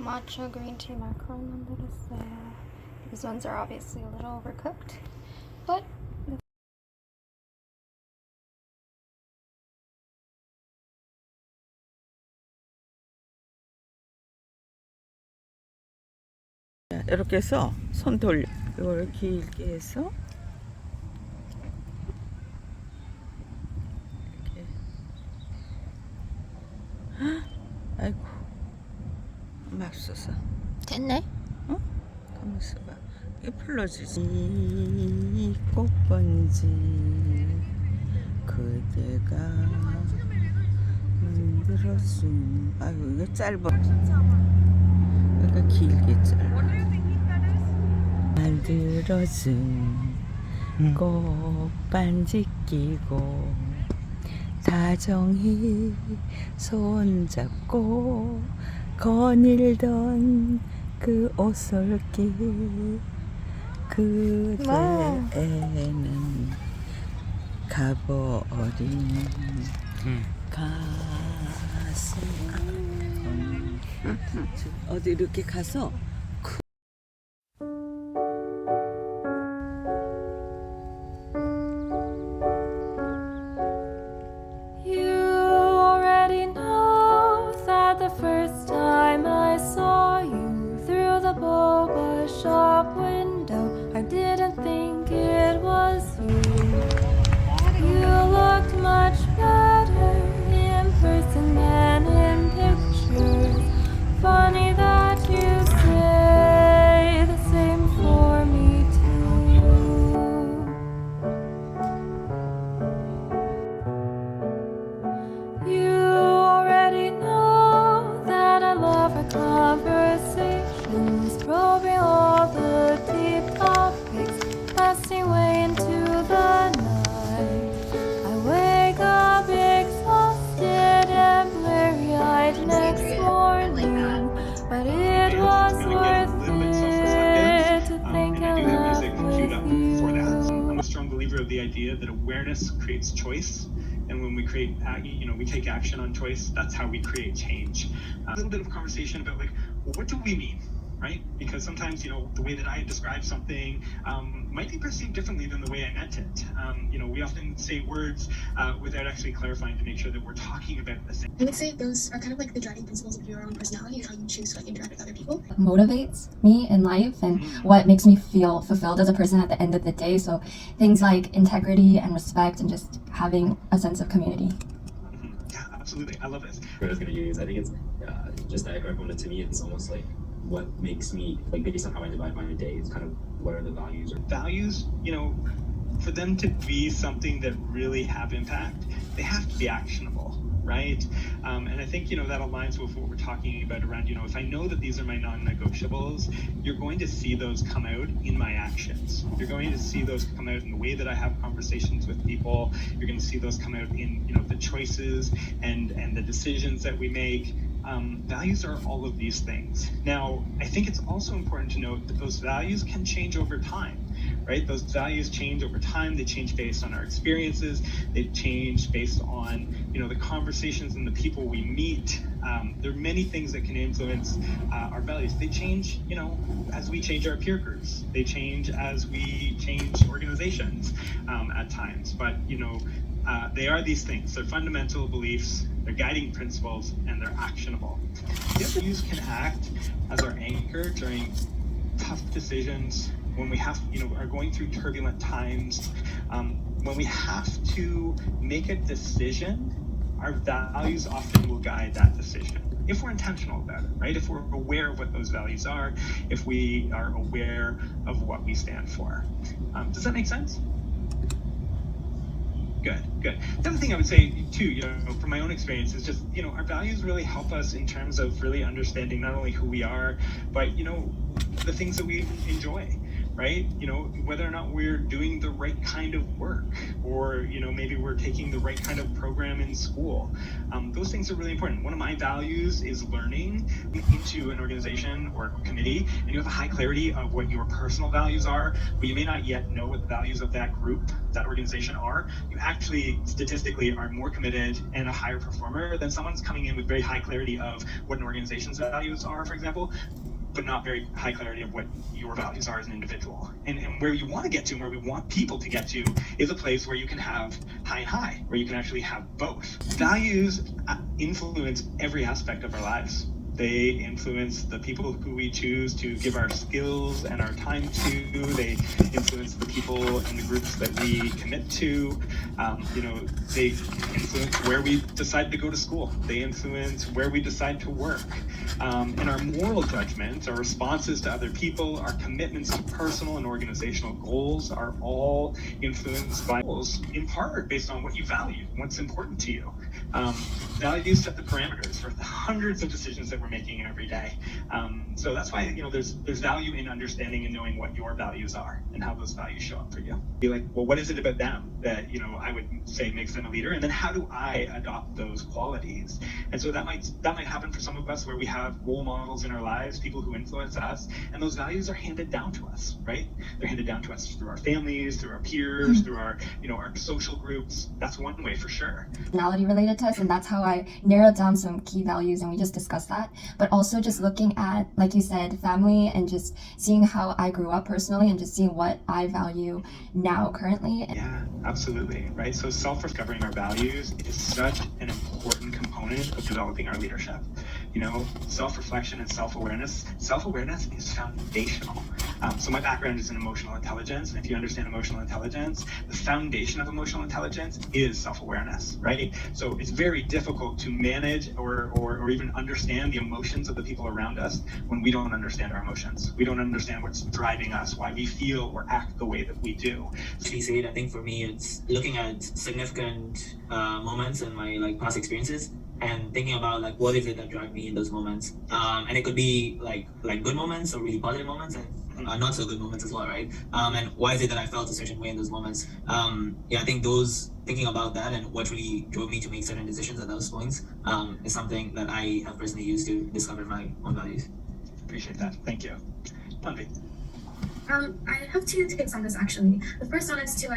matcha green tea macaron 만들었어요. These ones are obviously a little overcooked, but 이렇게 해서 손 돌려 이걸 길게 해서 이렇게. 아이고 맙소사. 됐네. 어? 가만 있어봐. 이게 풀러지지. 이 꽃번지 그대가 만들어준. 아이고 이거 짧아. 그러니까 길게 짧아. 만들어준 꽃반지 끼고 다정히 손잡고 거닐던 그 오솔길 그대는 가버린 가슴. 어디 이렇게 가서 shop window, I didn't think it was you. You looked much better in person than in pictures. Funny that you say the same for me too. You already know that I love our conversations, probing all the deep topics, lasting way into the night. I wake up exhausted and blurry-eyed next morning, but it was worth it to think and laugh with you. I'm a strong believer of the idea that awareness creates choice, and when we create, we take action on choice. That's how we create change. A little bit of conversation about well, what do we mean, right? Because sometimes the way that I describe something might be perceived differently than the way I meant it. We often say words without actually clarifying to make sure that we're talking about the same. I would say those are kind of like the driving principles of your own personality and how you choose to interact with other people. Motivates me in life and what makes me feel fulfilled as a person at the end of the day. So things like integrity and respect and just having a sense of community. Yeah, absolutely. I love this. What I was going to use, I think it's just that component to me. It's almost like what makes me, like based on how I divide my day, it's kind of what are the values. Values, for them to be something that really have impact, they have to be actionable, right? And I think, that aligns with what we're talking about around, if I know that these are my non-negotiables, you're going to see those come out in my actions. You're going to see those come out in the way that I have conversations with people. You're going to see those come out in, the choices and the decisions that we make. Values are all of these things. Now, I think it's also important to note that those values can change over time, right? Those values change over time. They change based on our experiences. They change based on, the conversations and the people we meet. There are many things that can influence our values. They change, as we change our peer groups. They change as we change organizations at times. But, they are these things. They're fundamental beliefs, they're guiding principles, and they're actionable. Values can act as our anchor during tough decisions, when we are going through turbulent times, when we have to make a decision. Our values often will guide that decision if we're intentional about it, right? If we're aware of what those values are, if we are aware of what we stand for. Does that make sense? Good. The other thing I would say too, from my own experience, is just, our values really help us in terms of really understanding not only who we are, but, the things that we enjoy, right? Whether or not we're doing the right kind of work, or maybe we're taking the right kind of program in school. Those things are really important. One of my values is learning into an organization or committee, and you have a high clarity of what your personal values are, but you may not yet know what the values of that group, that organization are. You actually statistically are more committed and a higher performer than someone's coming in with very high clarity of what an organization's values are, for example, but not very high clarity of what your values are as an individual. And where you want to get to, and where we want people to get to, is a place where you can have high and high, where you can actually have both. Values influence every aspect of our lives. They influence the people who we choose to give our skills and our time to. They influence the people in the groups that we commit to. They influence where we decide to go to school. They influence where we decide to work. And our moral judgments, our responses to other people, our commitments to personal and organizational goals are all influenced by goals, in part based on what you value, what's important to you. Values set the parameters for the hundreds of decisions that we're making every day. So that's why there's value in understanding and knowing what your values are and how those values show up for you. Be like, well, what is it about them that I would say makes them a leader, and then how do I adopt those qualities? And so that might happen for some of us, where we have role models in our lives, people who influence us, and those values are handed down to us, right? They're handed down to us through our families, through our peers, through our our social groups. That's one way for sure. Personality related test, and that's how I narrowed down some key values, and we just discussed that. But also just looking at, like you said, family, and just seeing how I grew up personally, and just seeing what I value now currently. Yeah, absolutely, right? So self-discovering our values is such an important component of developing our leadership. Self-reflection and self-awareness. Self-awareness is foundational. So my background is in emotional intelligence, and if you understand emotional intelligence, the foundation of emotional intelligence is self-awareness, right? So it's very difficult to manage or even understand the emotions of the people around us when we don't understand our emotions. We don't understand what's driving us, why we feel or act the way that we do. I think for me, it's looking at significant moments in my past experiences and thinking about what is it that drive me in those moments. And it could be like good moments or really positive moments, and not so good moments as well, right? And why is it that I felt a certain way in those moments? I think thinking about that and what really drove me to make certain decisions at those points is something that I have personally used to discover my own values. Appreciate that. Thank you. Manvi. I have two takes on this actually. The first one is to